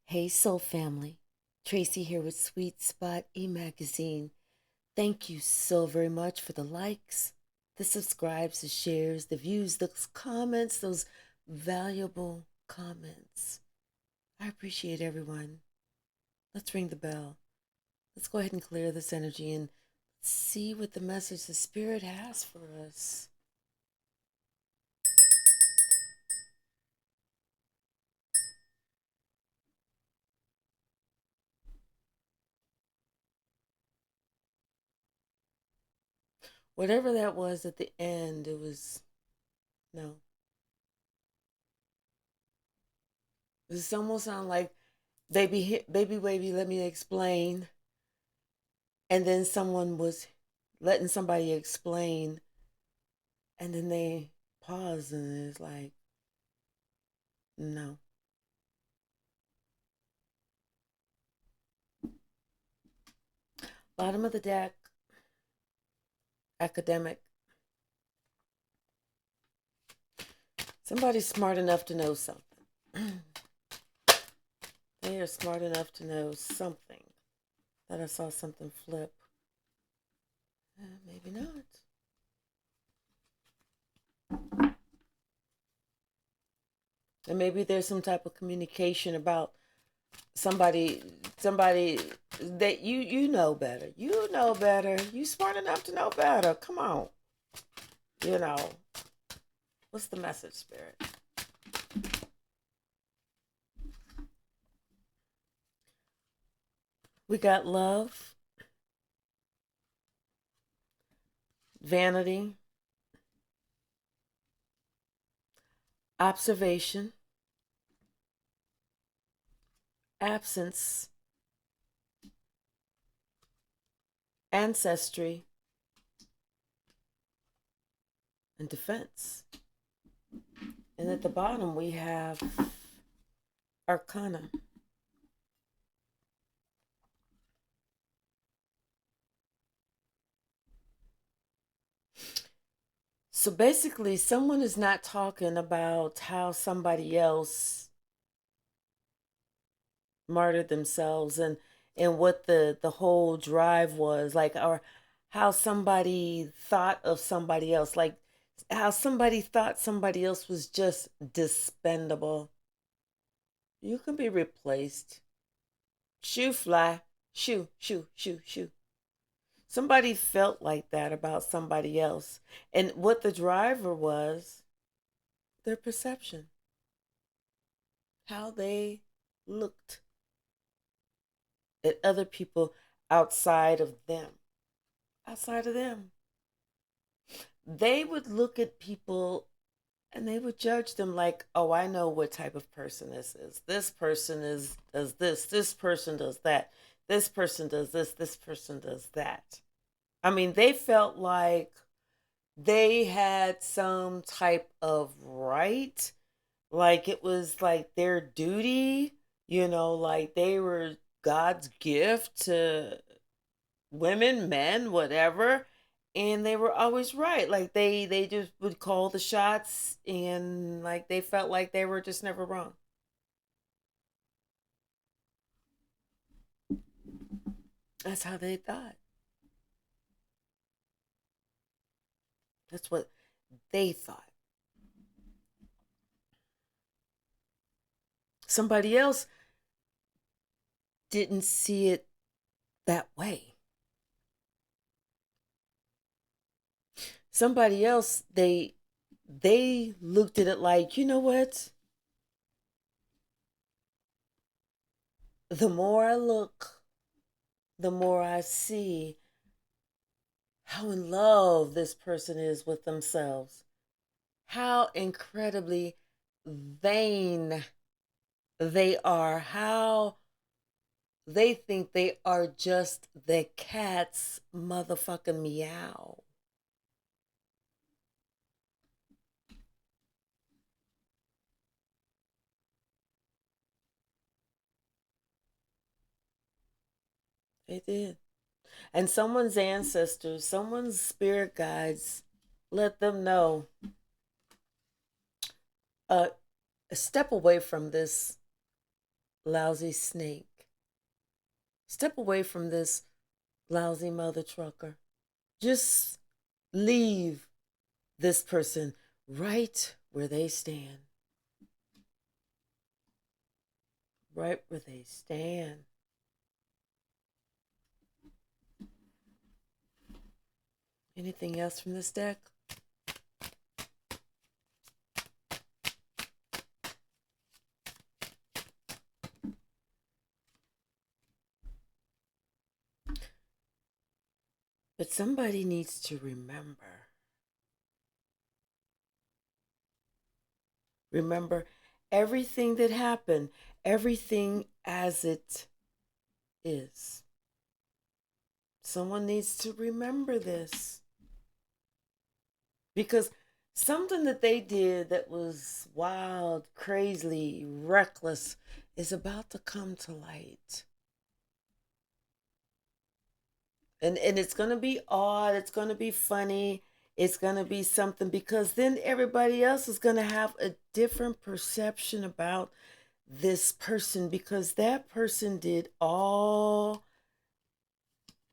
Hey, Soul Family. Tracy here with Sweet Spot e-magazine. Thank you so very much for the likes, the subscribes, the shares, the views, those comments, those valuable comments. I appreciate everyone. Let's ring the bell. Let's go ahead and clear this energy and see what the message the Spirit has for us. Whatever that was at the end, it was no. This almost sound like baby, baby. Let me explain. And then someone was letting somebody explain, and then they pause, and it's like, no. Bottom of the deck, academic. Somebody's smart enough to know something. They are smart enough to know something. That I saw something flip. Maybe not. And maybe there's some type of communication about somebody that you know better. You know better. You smart enough to know better. Come on. You know. What's the message, Spirit? We got love, vanity, observation, absence, ancestry, and defense. And at the bottom, we have arcana. So basically, someone is not talking about how somebody else martyred themselves and what the whole drive was like, or how somebody thought of somebody else, like how somebody thought somebody else was just dispendable. You can be replaced. Shoe fly. Shoe, shoe, shoe, shoe. Somebody felt like that about somebody else. And what the driver was, their perception, how they looked at other people outside of them. Outside of them. They would look at people and they would judge them like, oh, I know what type of person this is. This person does this person does that, this person does this person does that. I mean, they felt like they had some type of right, like it was like their duty, like they were God's gift to women, men, whatever. And they were always right. Like they just would call the shots, and like they felt like they were just never wrong. That's how they thought. That's what they thought. Somebody else didn't see it that way. Somebody else, they looked at it like, you know what? The more I look, the more I see how in love this person is with themselves, how incredibly vain they are, how they think they are just the cat's motherfucking meow. They did. And someone's ancestors, someone's spirit guides let them know, uh, step away from this lousy snake. Step away from this lousy mother trucker. Just leave this person right where they stand. Right where they stand. Anything else from this deck? But somebody needs to remember. Remember everything that happened, everything as it is. Someone needs to remember this. Because something that they did that was wild, crazy, reckless is about to come to light. And it's going to be odd, it's going to be funny, it's going to be something, because then everybody else is going to have a different perception about this person, because that person did all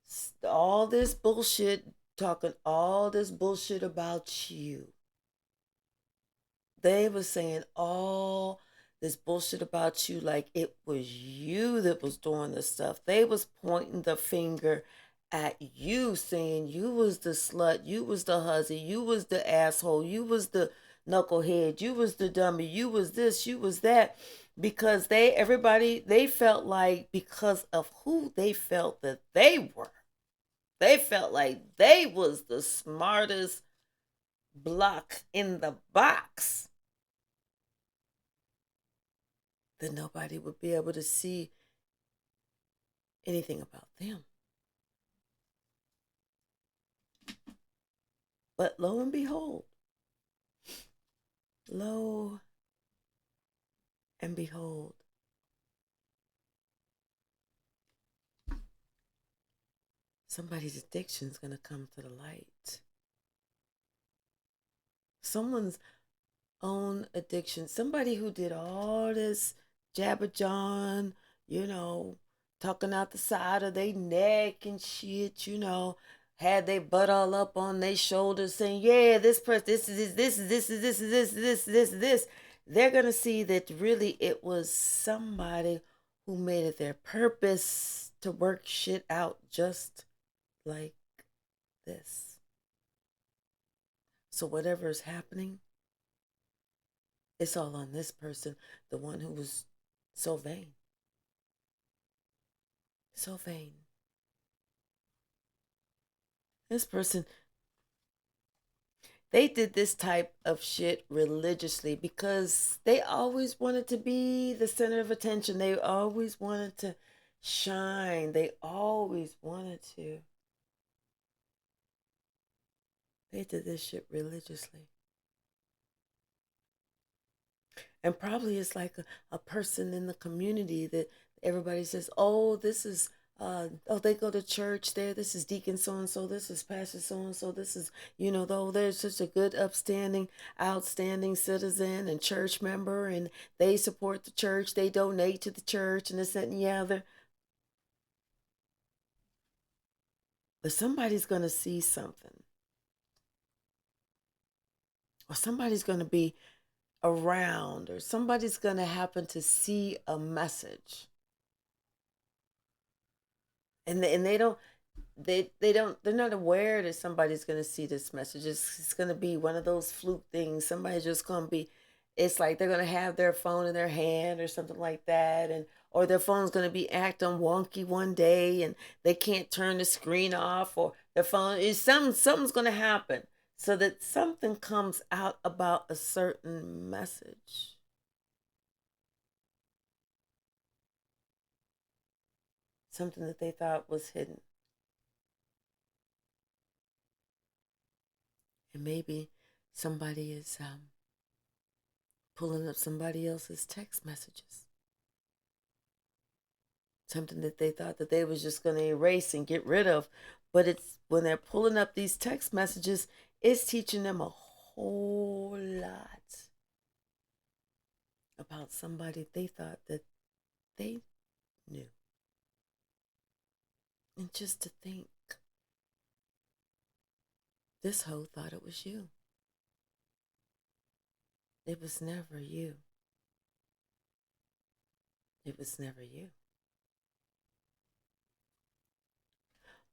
this bullshit, talking all this bullshit about you. They were saying all this bullshit about you like it was you that was doing this stuff. They was pointing the finger at you, saying you was the slut, you was the hussy, you was the asshole, you was the knucklehead, you was the dummy, you was this, you was that, because they felt like, because of who they felt that they were, they felt like they was the smartest block in the box, that nobody would be able to see anything about them. But lo and behold, lo and behold, somebody's addiction is going to come to the light. Someone's own addiction. Somebody who did all this jabber John, talking out the side of their neck and shit, had they butt all up on their shoulders saying, yeah, this person, this is this. They're going to see that really it was somebody who made it their purpose to work shit out just like this. So whatever is happening, it's all on this person, the one who was so vain. So vain. This person, they did this type of shit religiously because they always wanted to be the center of attention. They always wanted to shine. They always wanted to. They did this shit religiously. And probably it's like a person in the community that everybody says, oh, this is, they go to church there. This is Deacon so-and-so. This is Pastor so-and-so. This is, though they're such a good, outstanding citizen and church member, and they support the church. They donate to the church and this, that, and the other. But somebody's going to see something. Or somebody's going to be around, or somebody's going to happen to see a message, and they're not aware that somebody's going to see this message. It's going to be one of those fluke things. Somebody's just going to be, it's like they're going to have their phone in their hand or something like that, and or their phone's going to be acting wonky one day and they can't turn the screen off, or their phone is something's going to happen so that something comes out about a certain message. Something that they thought was hidden. And maybe somebody is pulling up somebody else's text messages. Something that they thought that they was just going to erase and get rid of. But it's when they're pulling up these text messages, it's teaching them a whole lot about somebody they thought that They knew. And just to think, this hoe thought it was you. It was never you. It was never you.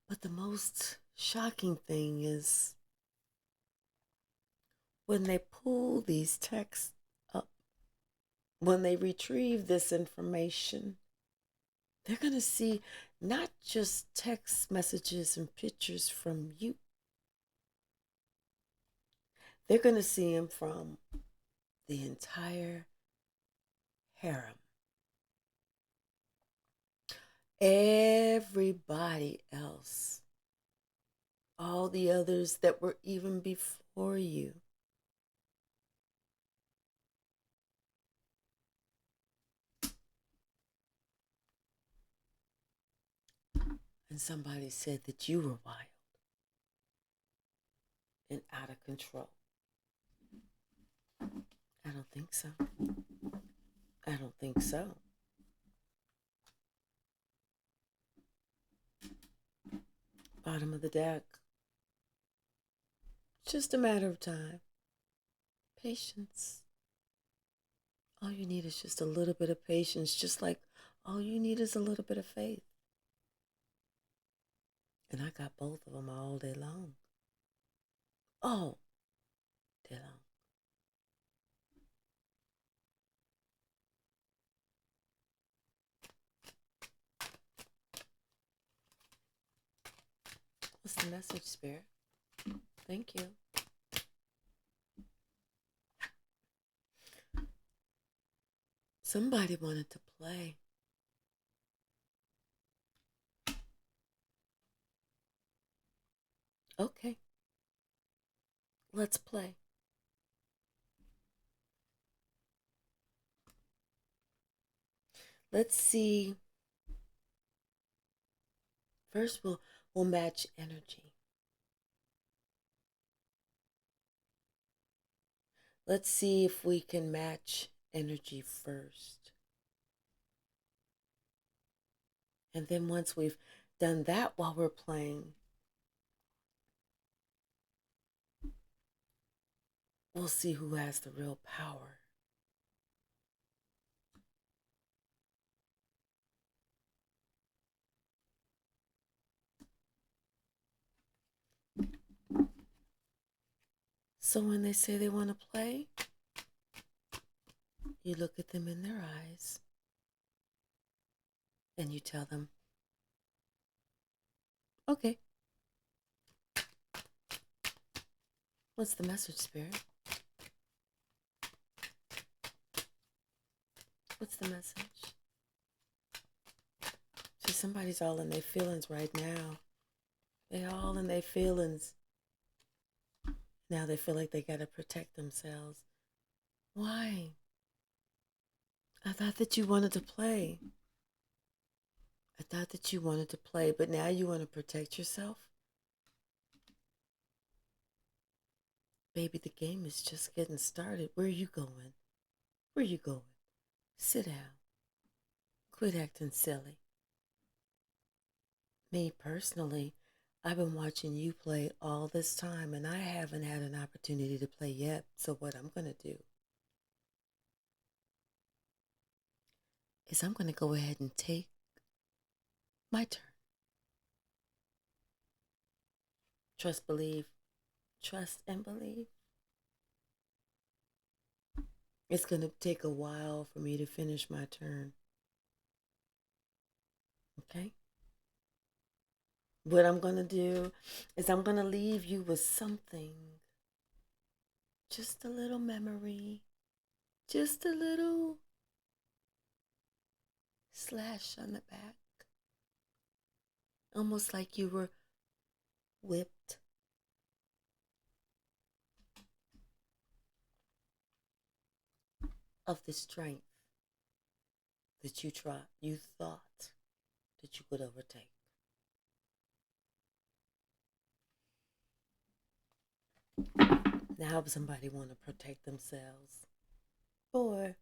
But the most shocking thing is when they pull these texts up, when they retrieve this information, they're going to see not just text messages and pictures from you. They're going to see them from the entire harem. Everybody else, all the others that were even before you. And somebody said that you were wild and out of control. I don't think so. I don't think so. Bottom of the deck. It's just a matter of time. Patience. All you need is just a little bit of patience, just like all you need is a little bit of faith. And I got both of them all day long. All day long. What's the message, Spirit? Thank you. Somebody wanted to play. Okay. Let's play. Let's see. First, we'll match energy. Let's see if we can match energy first. And then once we've done that while we're playing, we'll see who has the real power. So when they say they want to play, you look at them in their eyes and you tell them, okay. What's the message, Spirit? What's the message? See, somebody's all in their feelings right now. They're all in their feelings. Now they feel like they got to protect themselves. Why? I thought that you wanted to play. I thought that you wanted to play, but now you want to protect yourself? Baby, the game is just getting started. Where are you going? Where are you going? Sit down. Quit acting silly. Me personally, I've been watching you play all this time and I haven't had an opportunity to play yet. So what I'm going to do is I'm going to go ahead and take my turn. Trust, believe, trust and believe. It's going to take a while for me to finish my turn. Okay? What I'm going to do is I'm going to leave you with something. Just a little memory. Just a little slash on the back. Almost like you were whipped. Of the strength that you thought that you could overtake. Now somebody want to protect themselves. Boy,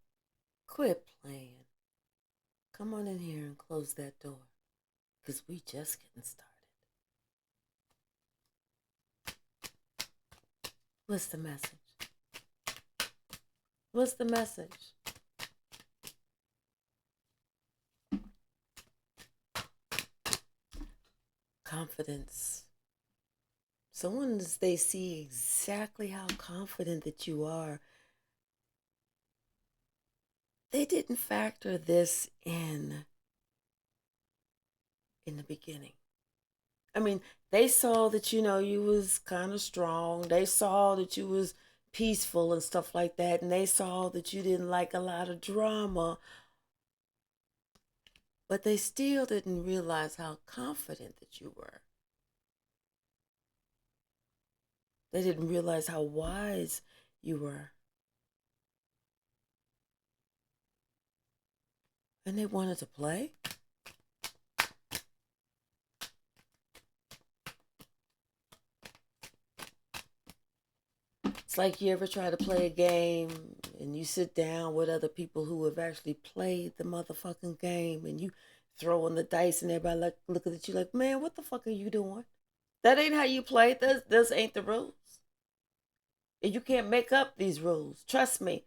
quit playing. Come on in here and close that door, because we just getting started. What's the message? What's the message? Confidence. So once they see exactly how confident that you are, they didn't factor this in the beginning. I mean, they saw that, you was kind of strong. They saw that you was peaceful and stuff like that. And they saw that you didn't like a lot of drama. But they still didn't realize how confident that you were. They didn't realize how wise you were. And they wanted to play. It's like you ever try to play a game and you sit down with other people who have actually played the motherfucking game and you throwing the dice and everybody like looking at you like, man, what the fuck are you doing? That ain't how you play. Those ain't the rules. And you can't make up these rules. Trust me.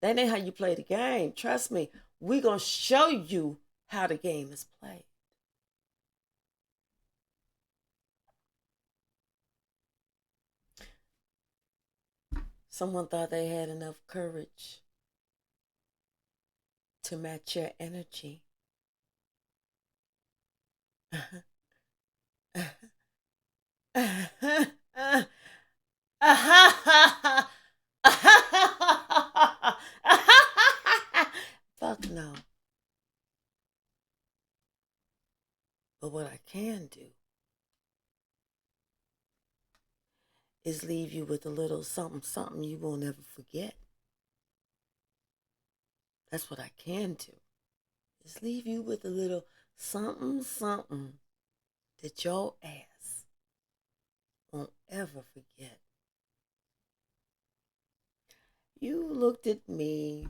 That ain't how you play the game. Trust me. We're going to show you how the game is played. Someone thought they had enough courage to match your energy. Fuck no. But what I can do is leave you with a little something you won't ever forget. That's what I can do. Is leave you with a little something that your ass won't ever forget. You looked at me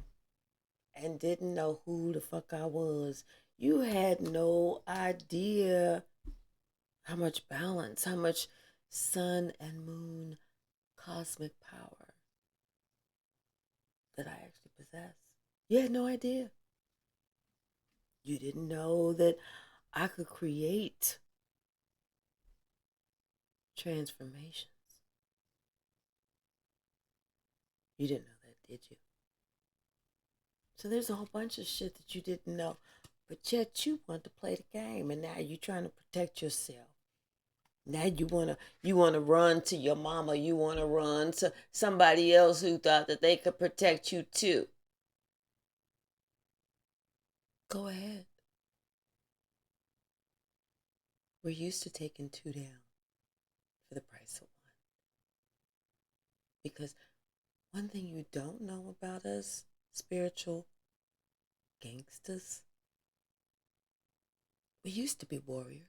and didn't know who the fuck I was. You had no idea how much balance, how much sun and moon cosmic power that I actually possess. You had no idea. You didn't know that I could create transformations. You didn't know that, did you? So there's a whole bunch of shit that you didn't know, but yet you want to play the game, and now you're trying to protect yourself. Now you wanna run to your mama. You wanna run to somebody else who thought that they could protect you too. Go ahead. We're used to taking two down for the price of one. Because one thing you don't know about us, spiritual gangsters, we used to be warriors.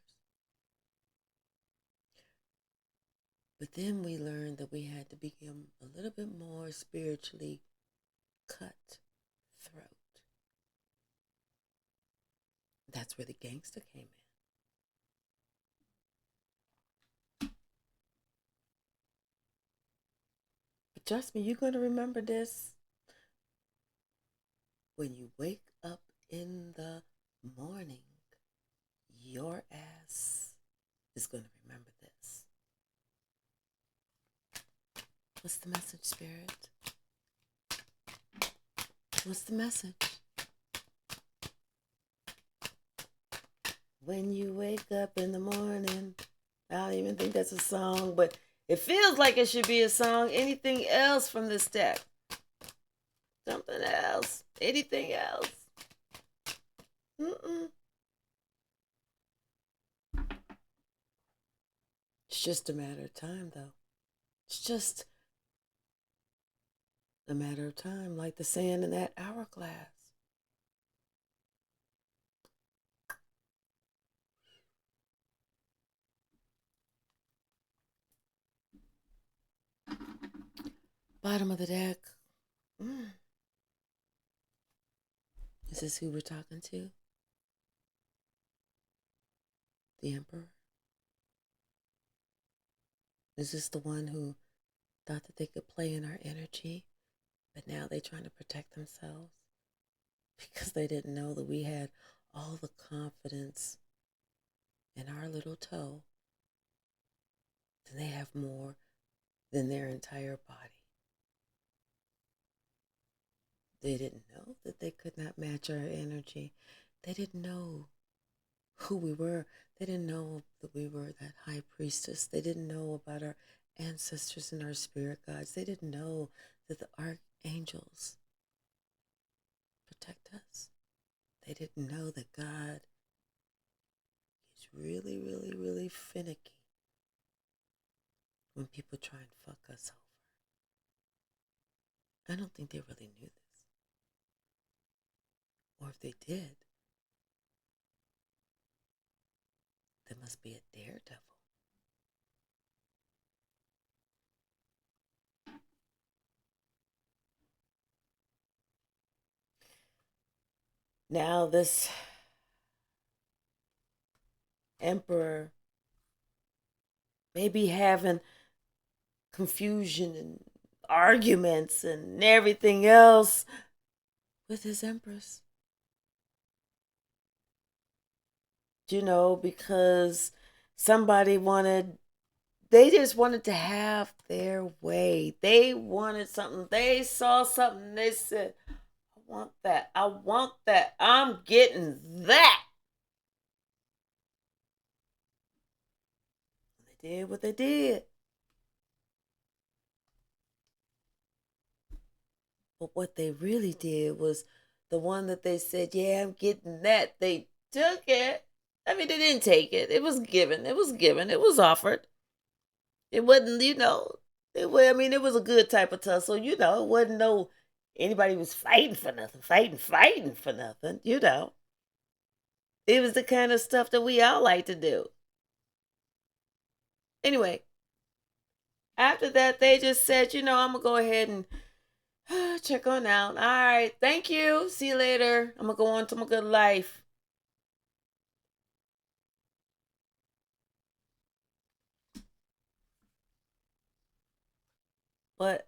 But then we learned that we had to become a little bit more spiritually cutthroat. That's where the gangster came in. But trust me, you're going to remember this. When you wake up in the morning, your ass is going to remember this. What's the message, Spirit? What's the message? When you wake up in the morning, I don't even think that's a song, but it feels like it should be a song. Anything else from this deck? Something else? Anything else? It's just a matter of time, though. It's just a matter of time, like the sand in that hourglass. Bottom of the deck. Is this who we're talking to? the emperor? Is this the one who thought that they could play in our energy, but now they're trying to protect themselves because they didn't know that we had all the confidence in our little toe, and they have more than their entire body. They didn't know that they could not match our energy. They didn't know who we were. They didn't know that we were that high priestess. They didn't know about our ancestors and our spirit guides. They didn't know that the archangels protect us. They didn't know that God is really, really, really finicky when people try and fuck us over. I don't think they really knew this. Or if they did, they must be a daredevil. Now this emperor may be having confusion and arguments and everything else with his empress. Because they just wanted to have their way. They wanted something. They saw something. They said, I want that. I want that. I'm getting that. They did what they did. But what they really did was the one that they said, yeah, I'm getting that. They took it. I mean, they didn't take it. It was given. It was given. It was offered. It wasn't, it was a good type of tussle. It wasn't anybody was fighting for nothing, fighting for nothing. It was the kind of stuff that we all like to do. Anyway, after that, they just said, I'm going to go ahead and check on out. All right, thank you. See you later. I'm going to go on to my good life. But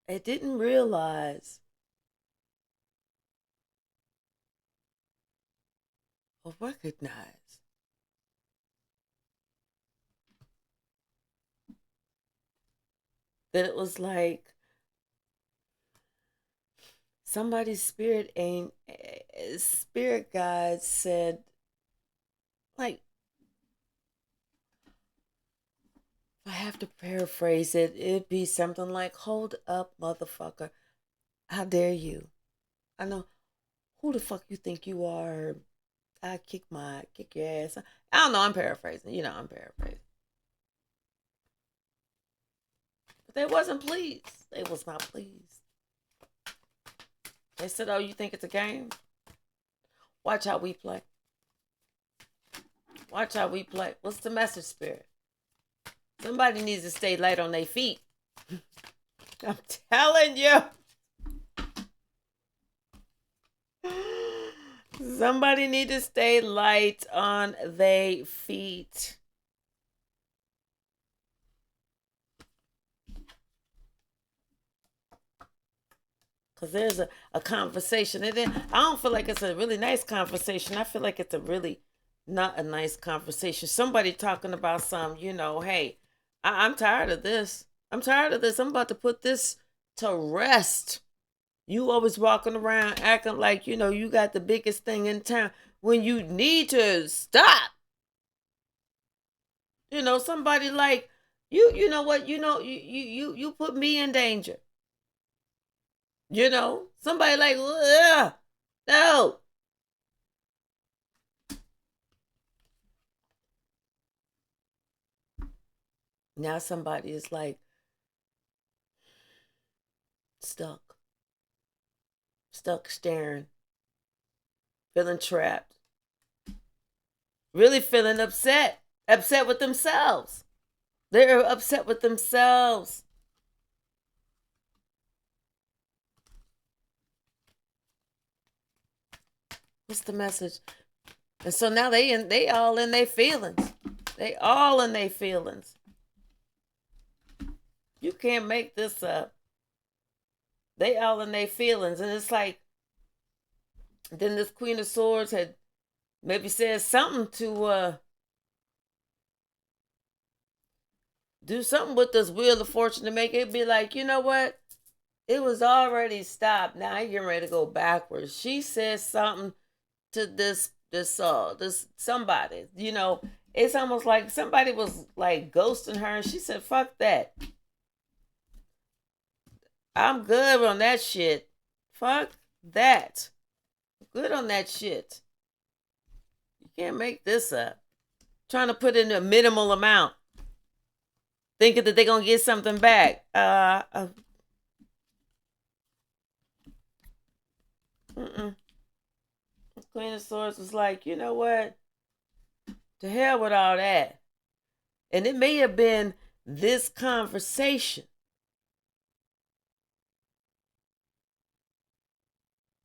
I didn't realize or recognize that it was like somebody's spirit guide said, like, if I have to paraphrase it, it'd be something like, hold up, motherfucker. How dare you? I know who the fuck you think you are. I kick your ass. I don't know, I'm paraphrasing. I'm paraphrasing. But they wasn't pleased. They was not pleased. They said, oh, you think it's a game? Watch how we play. Watch how we play. What's the message, spirit? Somebody needs to stay light on their feet. I'm telling you. Somebody need to stay light on their feet. Because there's a conversation. And then I don't feel like it's a really nice conversation. I feel like it's a really not a nice conversation. Somebody talking about hey, I'm tired of this. I'm tired of this. I'm about to put this to rest. You always walking around acting like, you got the biggest thing in town when you need to stop. Somebody like, you know what, you put me in danger. Somebody like, ugh, no. Now somebody is like stuck staring, feeling trapped, really feeling upset with themselves. They're upset with themselves. What's the message? And so now they all in their feelings. They all in their feelings. You can't make this up. They all in their feelings. And it's like, then this Queen of Swords had maybe said something to do something with this Wheel of Fortune to make it be like, you know what? It was already stopped. Now I getting ready to go backwards. She said something to this somebody. You know, it's almost like somebody was like ghosting her, and she said, "Fuck that. I'm good on that shit. Fuck that. Good on that shit. You can't make this up. Trying to put in a minimal amount, thinking that they're gonna get something back. Queen of Swords was like, you know what? To hell with all that. And it may have been this conversation.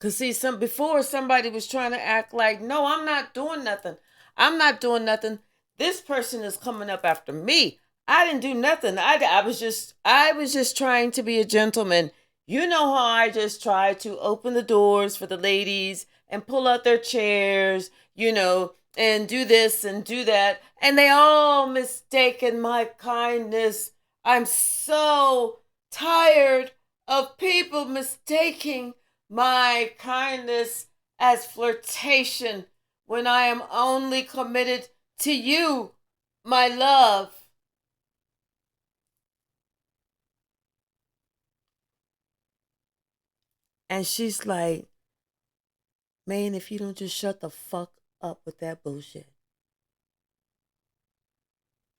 Cause see, before somebody was trying to act like, no, I'm not doing nothing. I'm not doing nothing. This person is coming up after me. I didn't do nothing. I was just trying to be a gentleman. You know how I just try to open the doors for the ladies and pull out their chairs, you know, and do this and do that. And they all mistaken my kindness. I'm so tired of people mistaking my kindness as flirtation when I am only committed to you, my love. And she's like, man, if you don't just shut the fuck up with that bullshit.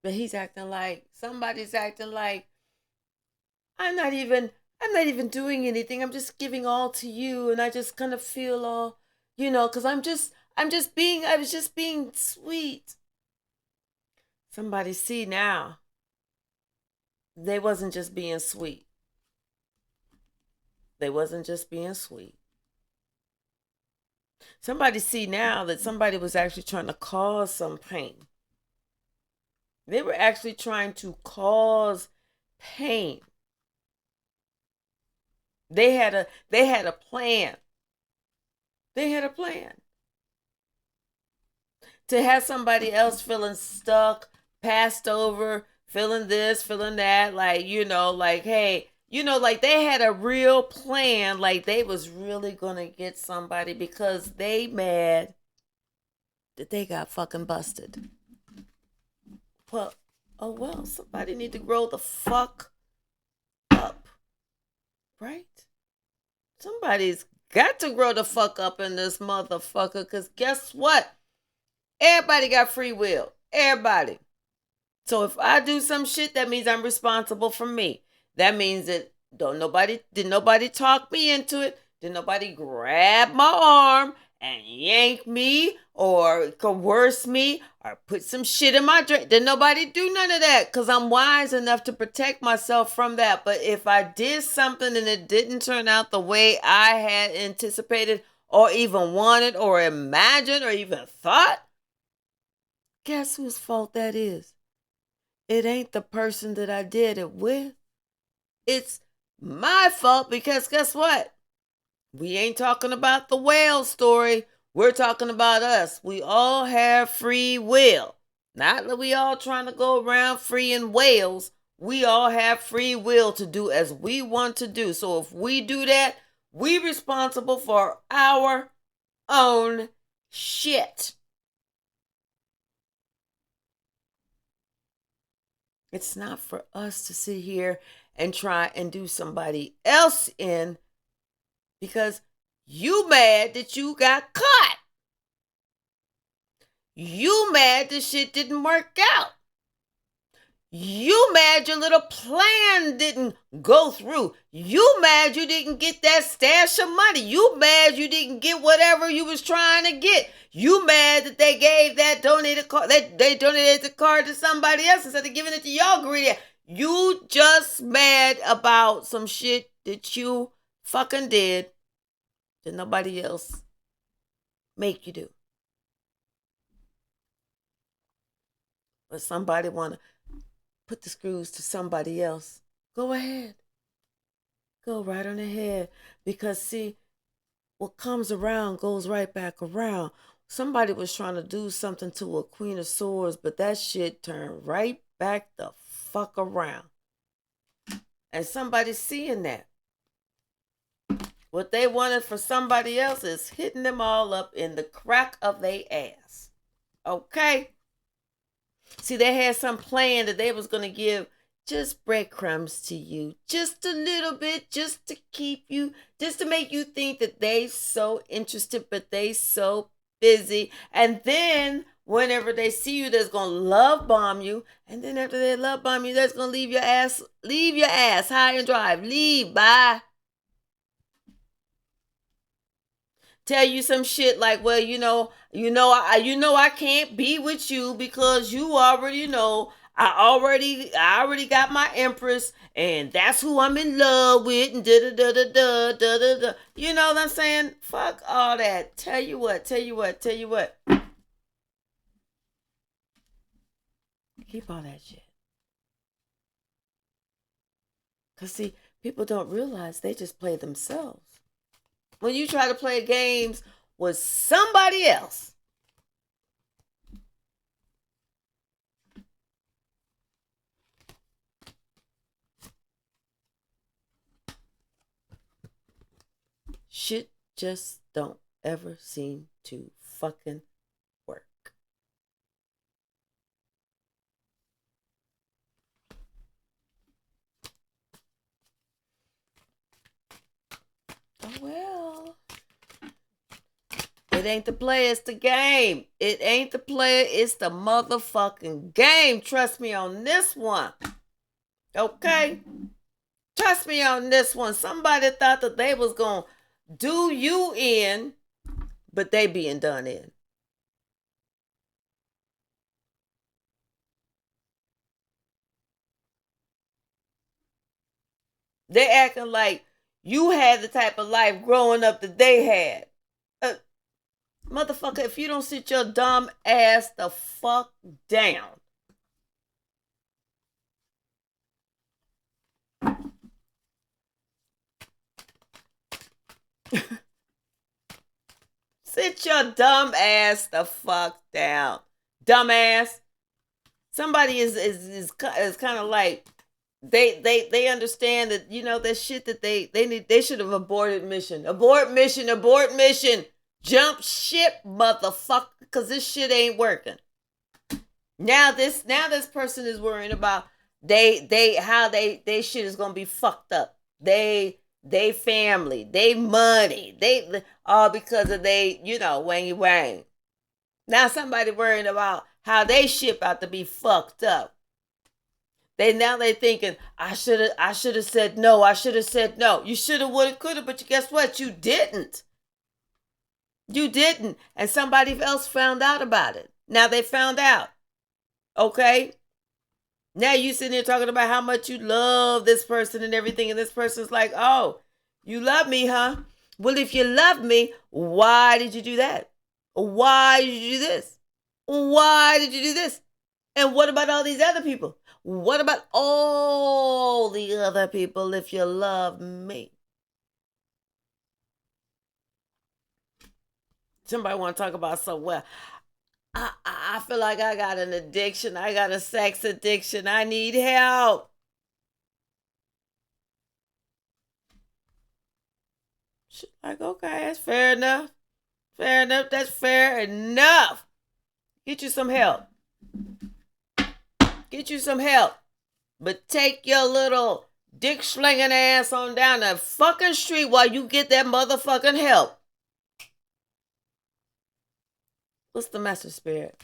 But he's acting like, somebody's acting like, I'm not even doing anything. I'm just giving all to you, and I just kind of feel all, you know, because I was just being sweet. Somebody see now, they wasn't just being sweet. They wasn't just being sweet. Somebody see now that somebody was actually trying to cause some pain. They were actually trying to cause pain. They had a plan. They had a plan to have somebody else feeling stuck, passed over, feeling this, feeling that, like, you know, like, hey, you know, like they had a real plan, like they was really gonna get somebody because they mad that they got fucking busted. Well, oh well, somebody need to grow the fuck up, right? Somebody's got to grow the fuck up in this motherfucker, because guess what? Everybody got free will. Everybody. So if I do some shit, that means I'm responsible for me. That means that did nobody talk me into it? Did nobody grab my arm and yank me or coerce me or put some shit in my drink? Did nobody do none of that? Because I'm wise enough to protect myself from that. But if I did something and it didn't turn out the way I had anticipated or even wanted or imagined or even thought, guess whose fault that is? It ain't the person that I did it with. It's my fault, because guess what? We ain't talking about the whale story. We're talking about us. We all have free will. Not that we all trying to go around freeing whales. We all have free will to do as we want to do. So if we do that, we responsible for our own shit. It's not for us to sit here and try and do somebody else in, because you mad that you got caught. You mad the shit didn't work out. You mad your little plan didn't go through. You mad you didn't get that stash of money. You mad you didn't get whatever you was trying to get. You mad that they gave that donated card, they donated the card to somebody else instead of giving it to y'all greedy. You just mad about some shit that you fucking did that nobody else make you do. But somebody want to put the screws to somebody else. Go ahead. Go right on ahead. Because, see, what comes around goes right back around. Somebody was trying to do something to a Queen of Swords, but that shit turned right back the fuck around. And somebody's seeing that. What they wanted for somebody else is hitting them all up in the crack of their ass. Okay? See, they had some plan that they was going to give just breadcrumbs to you. Just a little bit, just to keep you, just to make you think that they so interested, but they so busy. And then whenever they see you, they're going to love bomb you. And then after they love bomb you, they're going to leave your ass high and dry. Leave, bye. Tell you some shit like, well, I can't be with you because you already know I already got my empress, and that's who I'm in love with, and da da da da da da da da. You know what I'm saying? Fuck all that. Tell you what. Keep all that shit. Cause see, people don't realize they just play themselves. When you try to play games with somebody else, shit just don't ever seem to fucking work. Oh well. It ain't the player, it's the game. It ain't the player, it's the motherfucking game. Trust me on this one. Okay? Trust me on this one. Somebody thought that they was gonna do you in, but they being done in. They acting like you had the type of life growing up that they had. Motherfucker, if you don't sit your dumb ass the fuck down. Sit your dumb ass the fuck down. Dumbass. Somebody is kind of like they understand that, that shit that they should have aborted mission. Abort mission. Jump ship, motherfucker, because this shit ain't working. Now this person is worrying about how they shit is gonna be fucked up. They family, they money, they all because of wangy wang. Now somebody worrying about how they ship out to be fucked up. They thinking I should have said no. You should have, would have, could have, but guess what? You didn't. You didn't, and somebody else found out about it. Now they found out. Okay? Now you sitting there talking about how much you love this person and everything, and this person's like, oh, you love me, huh? Well, if you love me, why did you do that? Why did you do this? Why did you do this? And what about all these other people? What about all the other people if you love me? Somebody want to talk about well, I feel like I got an addiction. I got a sex addiction. I need help. Like, okay, that's fair enough. Fair enough. That's fair enough. Get you some help. Get you some help. But take your little dick slinging ass on down the fucking street while you get that motherfucking help. What's the message, Spirit?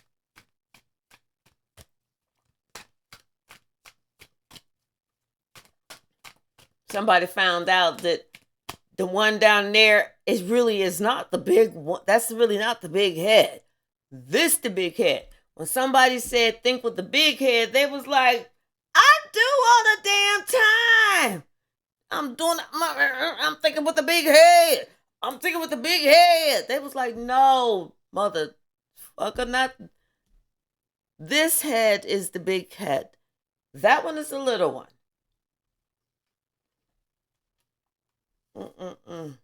Somebody found out that the one down there is not the big one. That's really not the big head. This the big head. When somebody said think with the big head, they was like, I do all the damn time. I'm thinking with the big head. I'm thinking with the big head. They was like, no, motherfucker, not This head is the big head. That one is the little one. Mm-mm-mm.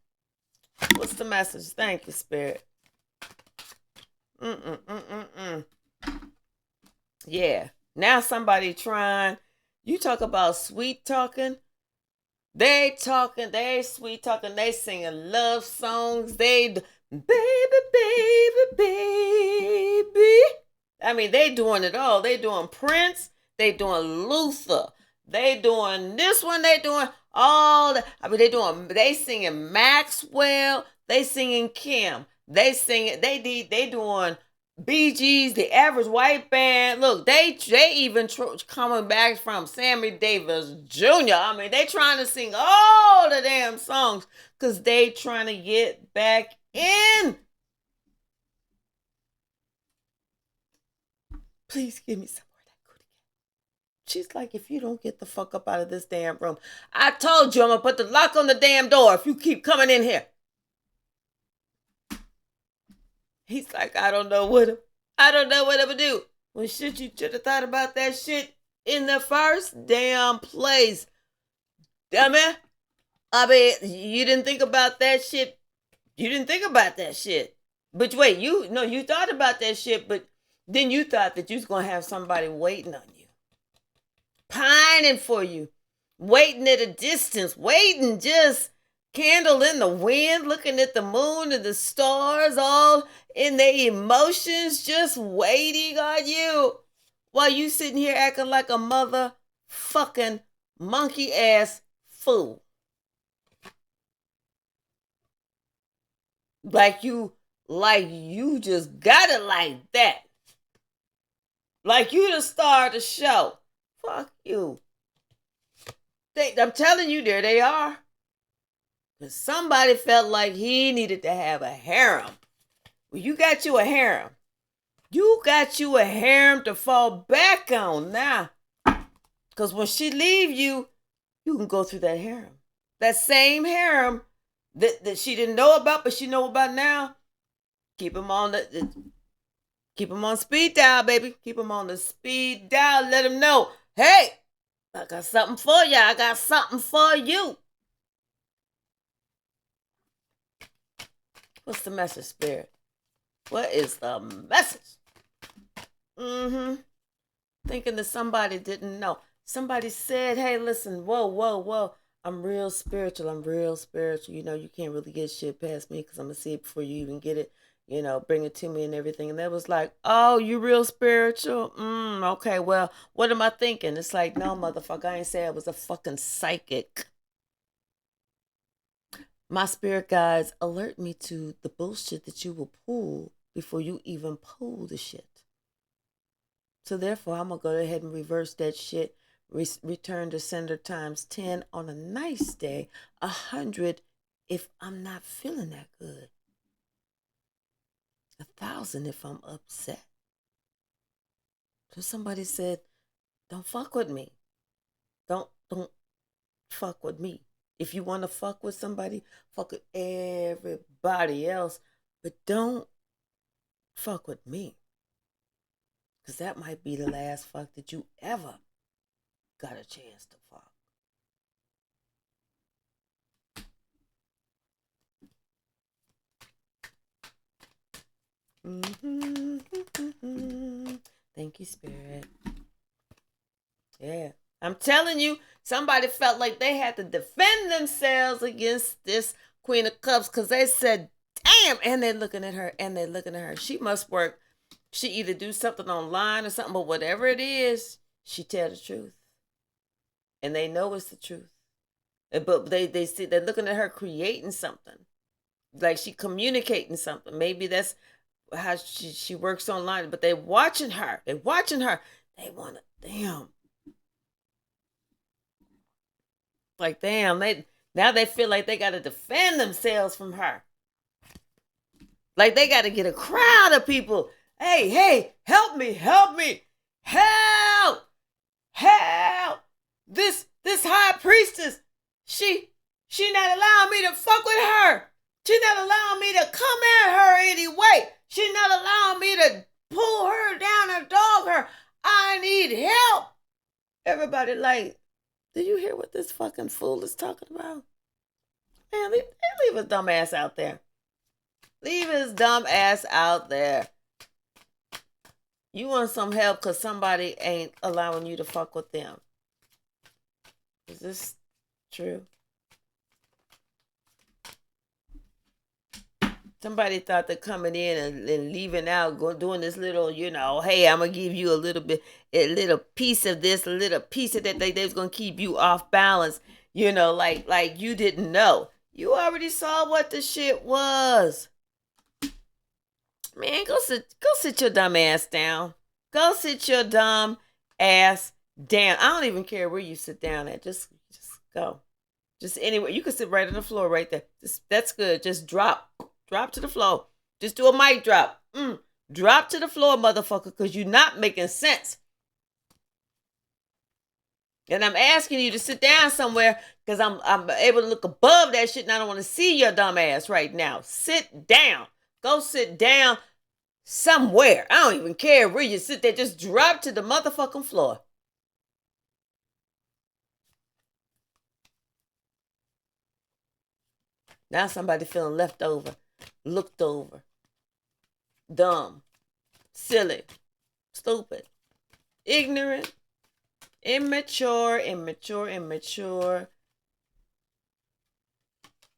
What's the message? Thank you, Spirit. Mm-mm-mm-mm-mm. Yeah. Now somebody trying. You talk about sweet talking. They talking, they sweet talking, they singing love songs. Baby, baby, baby. I mean, they doing it all. They doing Prince. They doing Luther. They doing this one. They doing all the. I mean, they singing Maxwell. They singing Kim. They singing. They doing Bee Gees, the Average White Band. Look, they even coming back from Sammy Davis Jr. I mean, they trying to sing all the damn songs because they trying to get back in. Please give me some more of that cootie cat. She's like, if you don't get the fuck up out of this damn room, I told you I'm gonna put the lock on the damn door if you keep coming in here. He's like, I don't know what I'm gonna do. Well, shit, you should have thought about that shit in the first damn place. Damn it. I mean, you didn't think about that shit. You didn't think about that shit. But wait, you thought about that shit, but then you thought that you was gonna have somebody waiting on you. Pining for you. Waiting at a distance. Waiting just candle in the wind, looking at the moon and the stars, all in their emotions, just waiting on you. While you sitting here acting like a motherfucking monkey ass fool. Like you just got it like that. Like you the star of the show. Fuck you. I'm telling you, there they are. Because somebody felt like he needed to have a harem. Well, you got you a harem. You got you a harem to fall back on now. Because when she leave you, you can go through that harem. That same harem that she didn't know about, but she know about now. Keep him on speed dial, baby. Keep him on the speed dial. Let him know, hey, I got something for you. I got something for you. What's the message, Spirit? What is the message? Thinking that somebody didn't know. Somebody said, hey, listen, whoa. I'm real spiritual. You know, you can't really get shit past me because I'm going to see it before you even get it. You know, bring it to me and everything. And that was like, oh, you real spiritual? Okay, well, what am I thinking? It's like, no, motherfucker, I ain't say I was a fucking psychic. My spirit guides alert me to the bullshit that you will pull before you even pull the shit. So therefore, I'm going to go ahead and reverse that shit. Return to sender times 10 on a nice day, 100 if I'm not feeling that good, 1,000 if I'm upset. So somebody said, don't fuck with me. Don't fuck with me. If you want to fuck with somebody, fuck with everybody else, but don't fuck with me. Because that might be the last fuck that you ever got a chance to fuck. Thank you, Spirit. Yeah. I'm telling you, somebody felt like they had to defend themselves against this Queen of Cups because they said, damn, and they're looking at her. She must work. She either do something online or something, but whatever it is, she tell the truth. And they know it's the truth. But they see, they're looking at her creating something. Like she communicating something. Maybe that's how she works online, but they're watching her. They want to, damn. Like, damn, now they feel like they got to defend themselves from her. Like they got to get a crowd of people. Hey, help me. Help. This high priestess, she not allowing me to fuck with her. She not allowing me to come at her anyway. She not allowing me to pull her down and dog her. I need help. Everybody like, do you hear what this fucking fool is talking about? Man, leave his dumb ass out there. Leave his dumb ass out there. You want some help because somebody ain't allowing you to fuck with them. Is this true? Somebody thought that coming in and leaving out, doing this little, hey, I'm going to give you a little piece of this, a little piece of that. They was going to keep you off balance, like you didn't know. You already saw what the shit was. Man, go sit your dumb ass down. Go sit your dumb ass down. I don't even care where you sit down at. Just go. Just anywhere. You can sit right on the floor right there. That's good. Just drop to the floor. Just do a mic drop. Drop to the floor, motherfucker, because you're not making sense. And I'm asking you to sit down somewhere because I'm able to look above that shit and I don't want to see your dumb ass right now. Sit down. Go sit down somewhere. I don't even care where you sit there. Just drop to the motherfucking floor. Now somebody feeling left over, looked over, dumb, silly, stupid, ignorant, immature.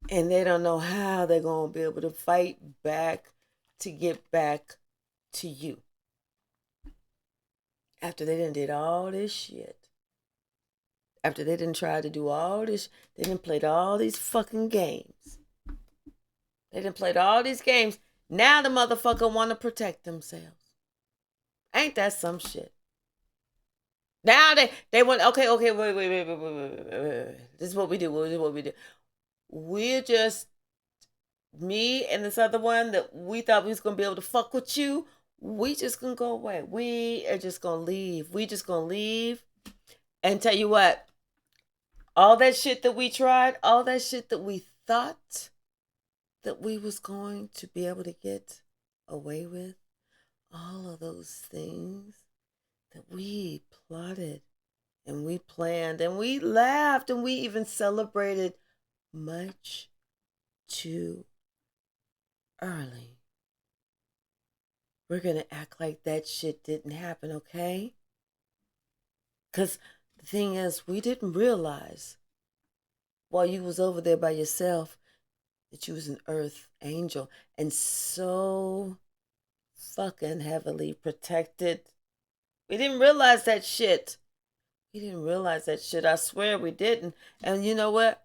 And they don't know how they're going to be able to fight back to get back to you. After they done did all this shit. After they didn't try to do all this, they didn't play all these fucking games. They didn't play all these games. Now the motherfucker want to protect themselves. Ain't that some shit? Now they want, okay, wait. This is what we do. We're just, me and this other one that we thought we was going to be able to fuck with you, we just going to go away. We are just going to leave. We just going to leave and tell you what, all that shit that we tried, all that shit that we thought that we was going to be able to get away with, all of those things that we plotted and we planned and we laughed and we even celebrated much too early. We're going to act like that shit didn't happen, okay? Because the thing is, we didn't realize while you was over there by yourself that you was an earth angel and so fucking heavily protected. We didn't realize that shit. I swear we didn't. And you know what?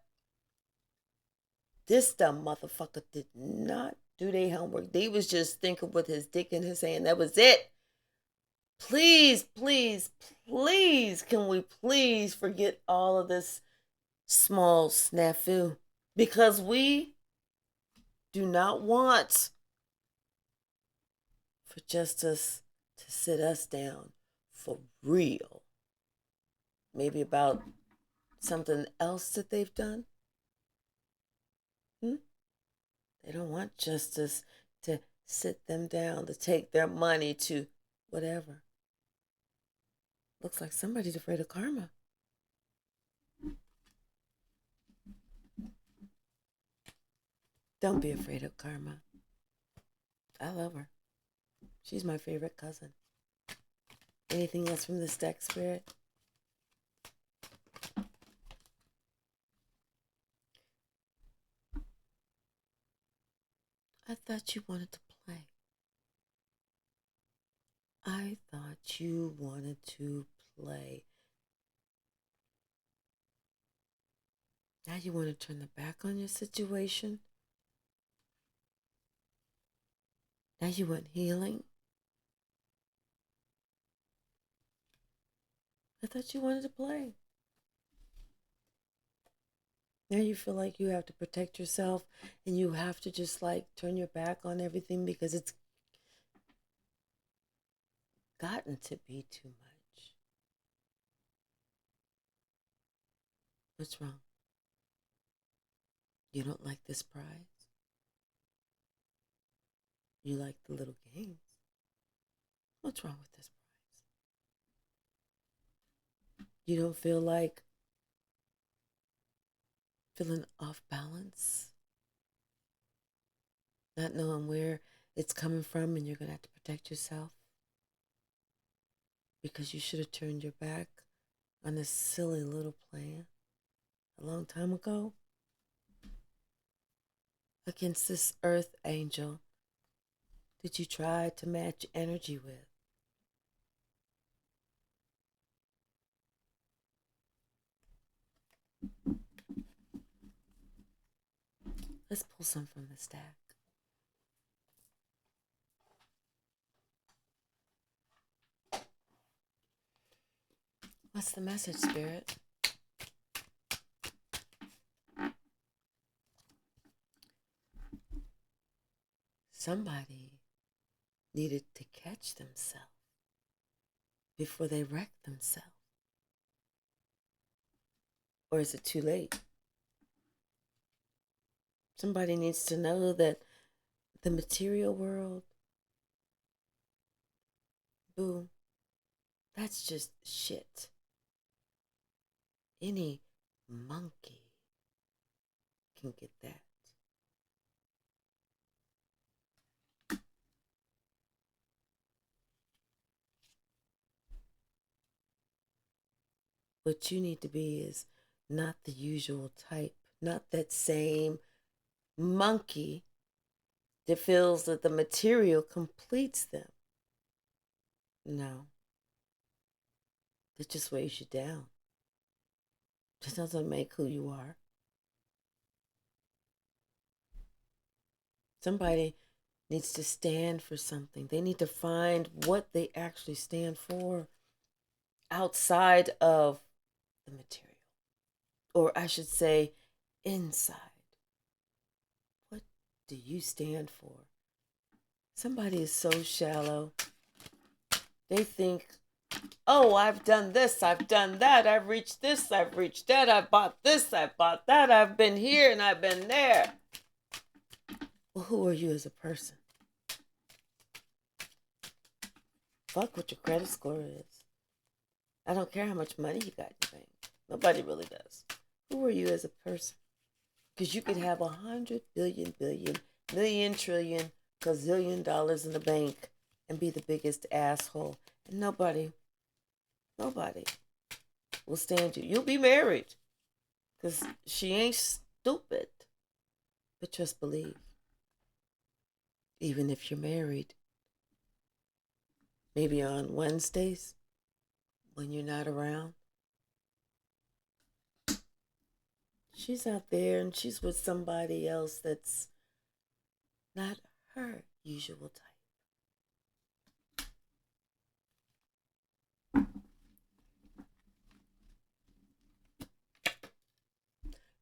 This dumb motherfucker did not do their homework. They was just thinking with his dick in his hand. That was it. Please, can we please forget all of this small snafu? Because we do not want for justice to sit us down for real. Maybe about something else that they've done. They don't want justice to sit them down, to take their money, to whatever. Looks like somebody's afraid of karma. Don't be afraid of karma. I love her. She's my favorite cousin. Anything else from the stack spirit? I thought you wanted to play. I thought you wanted to play. Now you want to turn the back on your situation? Now you want healing? I thought you wanted to play. Now you feel like you have to protect yourself and you have to just like turn your back on everything because it's gotten to be too much. What's wrong? You don't like this prize? You like the little games? What's wrong with this prize? You don't feel like feeling off balance, not knowing where it's coming from, and you're going to have to protect yourself because you should have turned your back on this silly little plan a long time ago against this earth angel that you tried to match energy with. Let's pull some from the stack. What's the message, Spirit? Somebody needed to catch themselves before they wreck themselves. Or is it too late? Somebody needs to know that the material world, boo, that's just shit. Any monkey can get that. What you need to be is not the usual type, not that same monkey that feels that the material completes them. No, that just weighs you down. It doesn't make who you are. Somebody needs to stand for something. They need to find what they actually stand for outside of the material. Or I should say, inside. What do you stand for? Somebody is so shallow. They think, oh, I've done this, I've done that, I've reached this, I've reached that, I bought this, I bought that, I've been here and I've been there. Well, who are you as a person? Fuck what your credit score is. I don't care how much money you got in your bank. Nobody really does. Who are you as a person? Because you could have 100 billion, million, trillion, gazillion dollars in the bank and be the biggest asshole. And nobody will stand you. You'll be married because she ain't stupid. But just believe, even if you're married, maybe on Wednesdays when you're not around, she's out there and she's with somebody else that's not her usual type.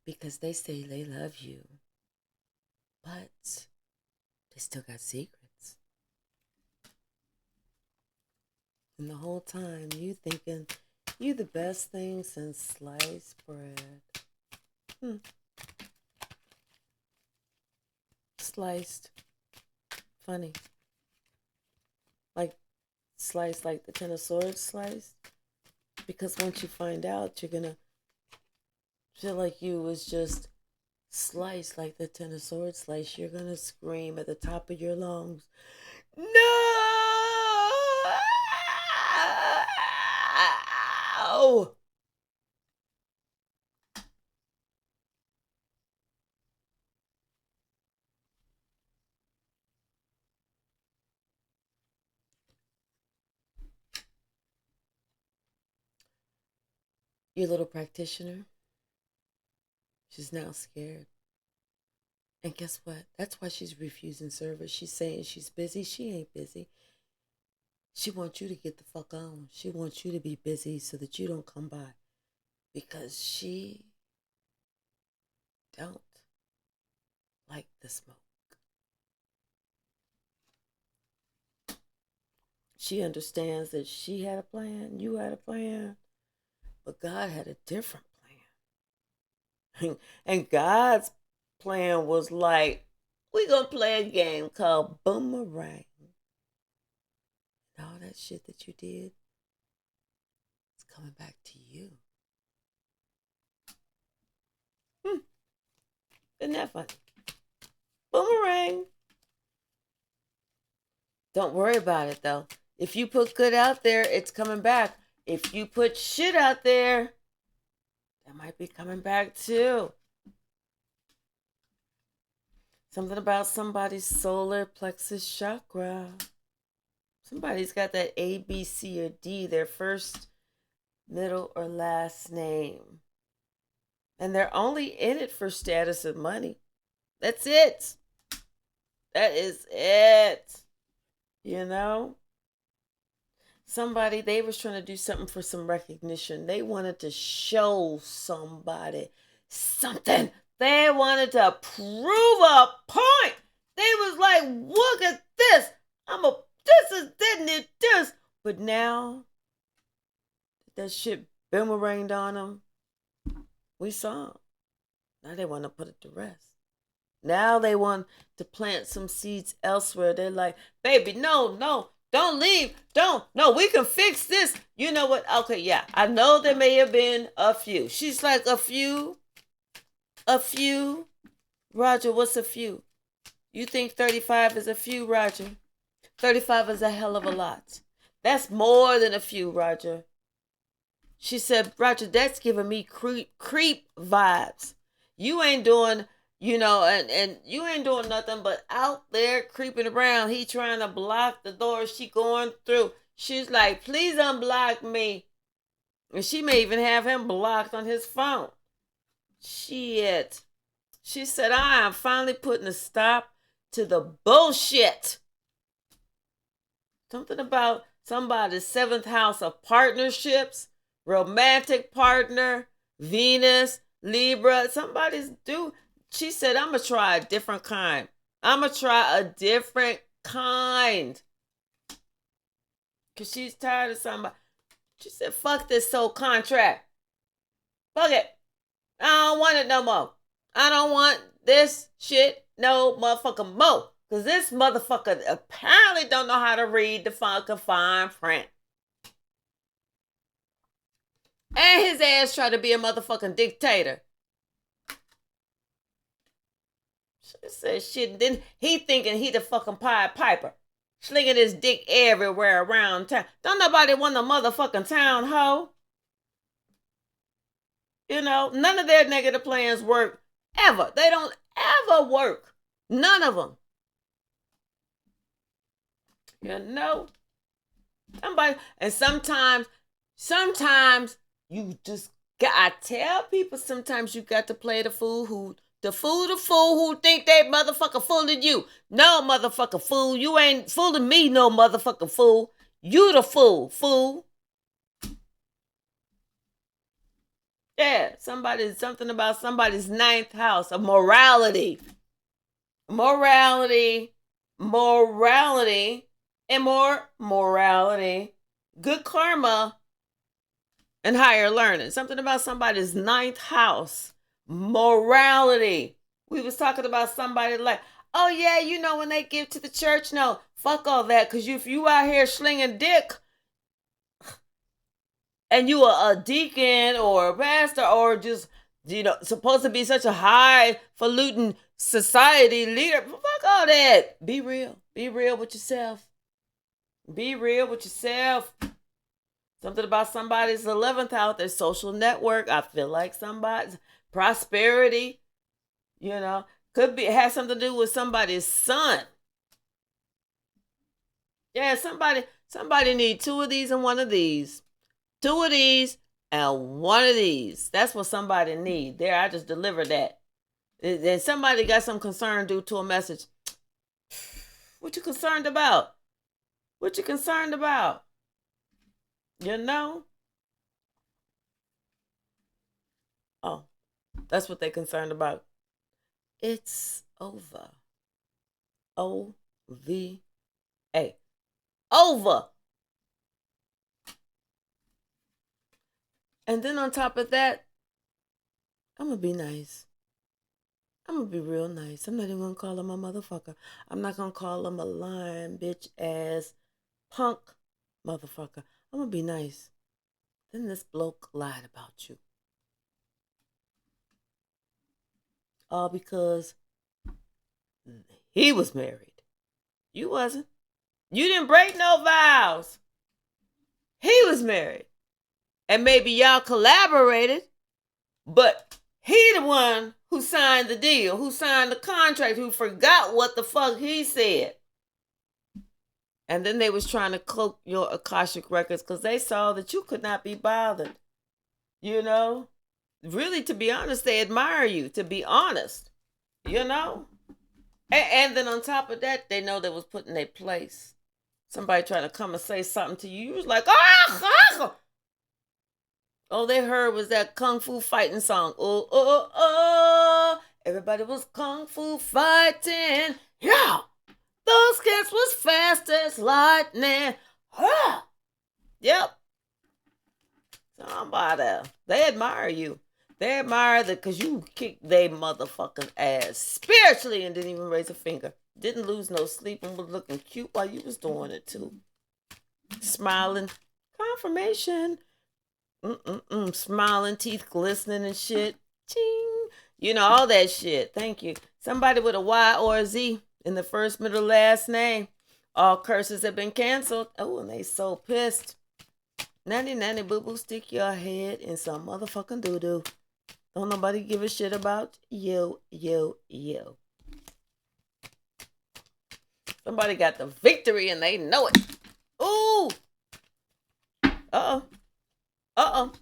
Because they say they love you, but they still got secrets. And the whole time you thinking you the best thing since sliced bread. Sliced. Funny. Like sliced like the Ten of Swords sliced. Because once you find out, you're gonna feel like you was just sliced like the Ten of Swords slice. You're gonna scream at the top of your lungs, no! Your little practitioner, she's now scared. And guess what? That's why she's refusing service. She's saying she's busy. She ain't busy. She wants you to get the fuck on. She wants you to be busy so that you don't come by. Because she don't like the smoke. She understands that she had a plan, you had a plan, but God had a different plan. And God's plan was like, we gonna play a game called Boomerang. And all that shit that you did, it's coming back to you. Isn't that funny? Boomerang. Don't worry about it though. If you put good out there, it's coming back. If you put shit out there, that might be coming back too. Something about somebody's solar plexus chakra. Somebody's got that A, B, C, or D, their first, middle, or last name. And they're only in it for status and money. That's it. That is it. You know? Somebody, they was trying to do something for some recognition. They wanted to show somebody something. They wanted to prove a point. They was like, look at this. This is this. But now, that shit boomeranged on them. We saw them. Now they want to put it to rest. Now they want to plant some seeds elsewhere. They're like, baby, no, don't leave. No, we can fix this. You know what? Okay, yeah. I know there may have been a few. She's like, a few? Roger, what's a few? You think 35 is a few, Roger? 35 is a hell of a lot. That's more than a few, Roger. She said, Roger, that's giving me creep vibes. You ain't doing, and you ain't doing nothing but out there creeping around. He trying to block the door she going through. She's like, please unblock me. And she may even have him blocked on his phone. Shit. She said, I am finally putting a stop to the bullshit. Something about somebody's 7th house of partnerships, romantic partner, Venus, Libra. Somebody's due. She said, I'm going to try a different kind. Because she's tired of somebody. She said, fuck this soul contract. Fuck it. I don't want it no more. I don't want this shit no motherfucking more. Because this motherfucker apparently don't know how to read the fucking fine print. And his ass tried to be a motherfucking dictator. She said shit. Then he thinking he the fucking Pied Piper. Slinging his dick everywhere around town. Don't nobody want a motherfucking town hoe. None of their negative plans work ever. They don't ever work. None of them. Sometimes you just I tell people sometimes you got to play the fool who think they motherfucker fooling you. No motherfucker fool. You ain't fooling me, no motherfucker fool. You the fool. Yeah, something about somebody's 9th house of morality. And more morality, good karma, and higher learning. Something about somebody's 9th house, morality. We was talking about somebody like, oh yeah, when they give to the church, no, fuck all that. Because if you out here slinging dick, and you are a deacon or a pastor or just, supposed to be such a highfalutin society leader, fuck all that. Be real. Be real with yourself. Something about somebody's 11th house, their social network. I feel like somebody's prosperity, could be, has something to do with somebody's son. Yeah, somebody need 2 of these and 1 of these. 2 of these and 1 of these. That's what somebody need. There, I just delivered that. And somebody got some concern due to a message. What you concerned about? Oh, that's what they're concerned about. It's over. O-V-A. Over. And then on top of that, I'm going to be nice. I'm going to be real nice. I'm not even going to call him a motherfucker. I'm not going to call him a lying, bitch ass, punk motherfucker. I'm going to be nice. Then this bloke lied about you. All because he was married. You wasn't. You didn't break no vows. He was married. And maybe y'all collaborated, but he the one who signed the deal, who signed the contract, who forgot what the fuck he said. And then they was trying to cloak your Akashic records because they saw that you could not be bothered. You know? Really, to be honest, they admire you, to be honest. You know? And then on top of that, they know they was put in their place. Somebody trying to come and say something to you. You was like, ah! All they heard was that kung fu fighting song. Oh, oh, oh. Everybody was kung fu fighting. Yeah. Those cats was fast as lightning. Huh. Yep. Somebody. They admire you. They admire that because you kicked their motherfucking ass spiritually and didn't even raise a finger. Didn't lose no sleep and was looking cute while you was doing it too. Smiling. Confirmation. Smiling, teeth glistening and shit. Ching. You know, all that shit. Thank you. Somebody with a Y or a Z in the first, middle, last name. All curses have been canceled. Oh, and they so pissed. Nanny, nanny, boo boo, stick your head in some motherfucking doo doo. Don't nobody give a shit about you. Somebody got the victory and they know it. Ooh. Uh-oh. Uh-oh.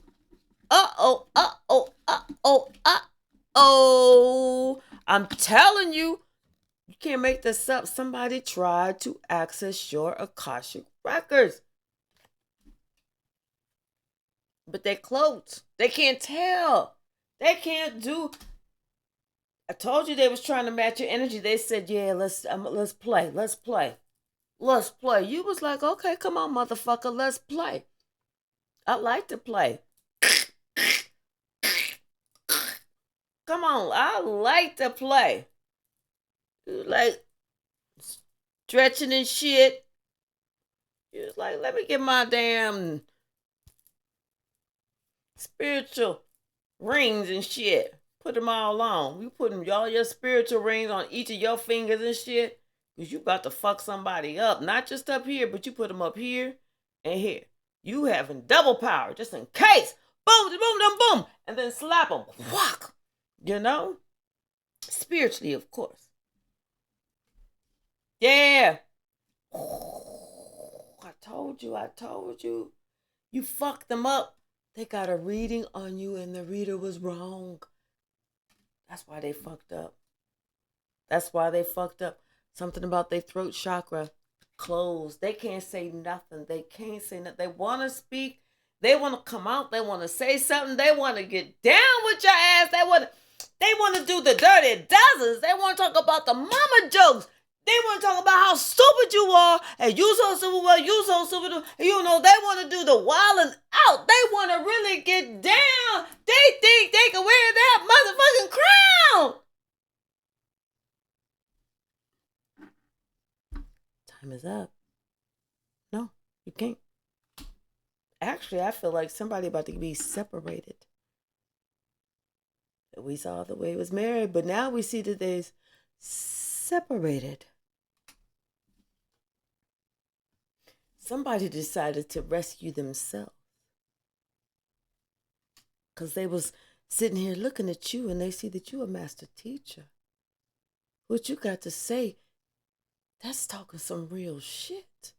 Uh-oh. Uh-oh. Uh-oh. Uh-oh. I'm telling you, you can't make this up. Somebody tried to access your Akashic records. But they're closed. They can't tell. They can't do. I told you they was trying to match your energy. They said, yeah, let's play. Let's play. Let's play. You was like, okay, come on, motherfucker, let's play. I like to play. Come on, I like to play. Like stretching and shit. You was like, let me get my damn spiritual rings and shit. Put them all on. You putting all your spiritual rings on each of your fingers and shit. Because you about to fuck somebody up. Not just up here, but you put them up here and here. You having double power just in case. Boom, boom, boom, boom. And then slap them. Whack. You know? Spiritually, of course. Yeah. I told you. You fucked them up. They got a reading on you and the reader was wrong. That's why they fucked up. Something about their throat chakra closed. They can't say nothing. They want to speak. They want to come out. They want to say something. They want to get down with your ass. They want to do the dirty dozens. They want to talk about the mama jokes. They want to talk about how stupid you are, and you so stupid, well, you so stupid. You know, they want to do the wilding out. They want to really get down. They think they can wear that motherfucking crown. Time is up. No, you can't. Actually, I feel like somebody about to be separated. We saw the way it was married, but now we see that they're separated. Somebody decided to rescue themselves. Because they was sitting here looking at you and they see that you a master teacher. What you got to say, that's talking some real shit.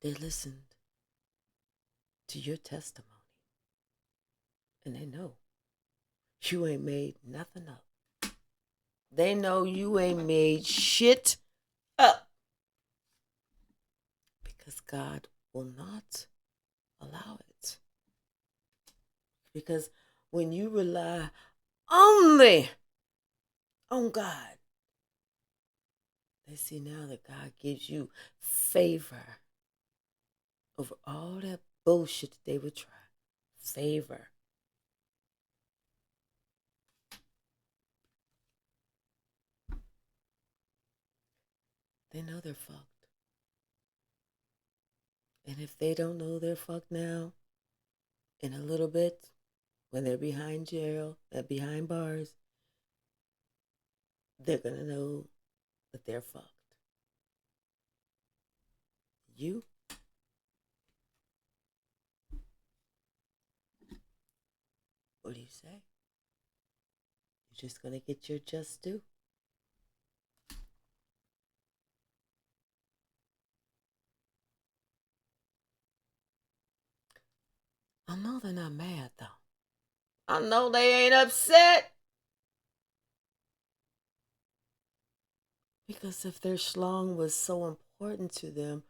They listened to your testimony. And they know you ain't made nothing up. They know you ain't made shit up. Because God will not allow it. Because when you rely only on God, they see now that God gives you favor over all that bullshit that they would try. Favor. They know they're fucked. And if they don't know they're fucked now, in a little bit, when they're behind jail, behind bars, they're gonna know that they're fucked. You? What do you say? You're just gonna get your just due? I know they're not mad though. I know they ain't upset. Because if their schlong was so important to them,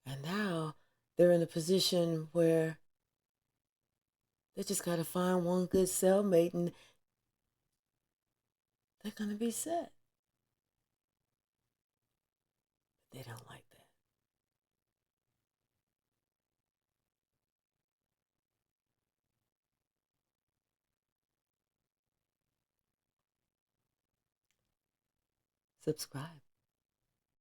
and now they're in a position where they just got to find one good cellmate and they're going to be set. They don't like that. Subscribe.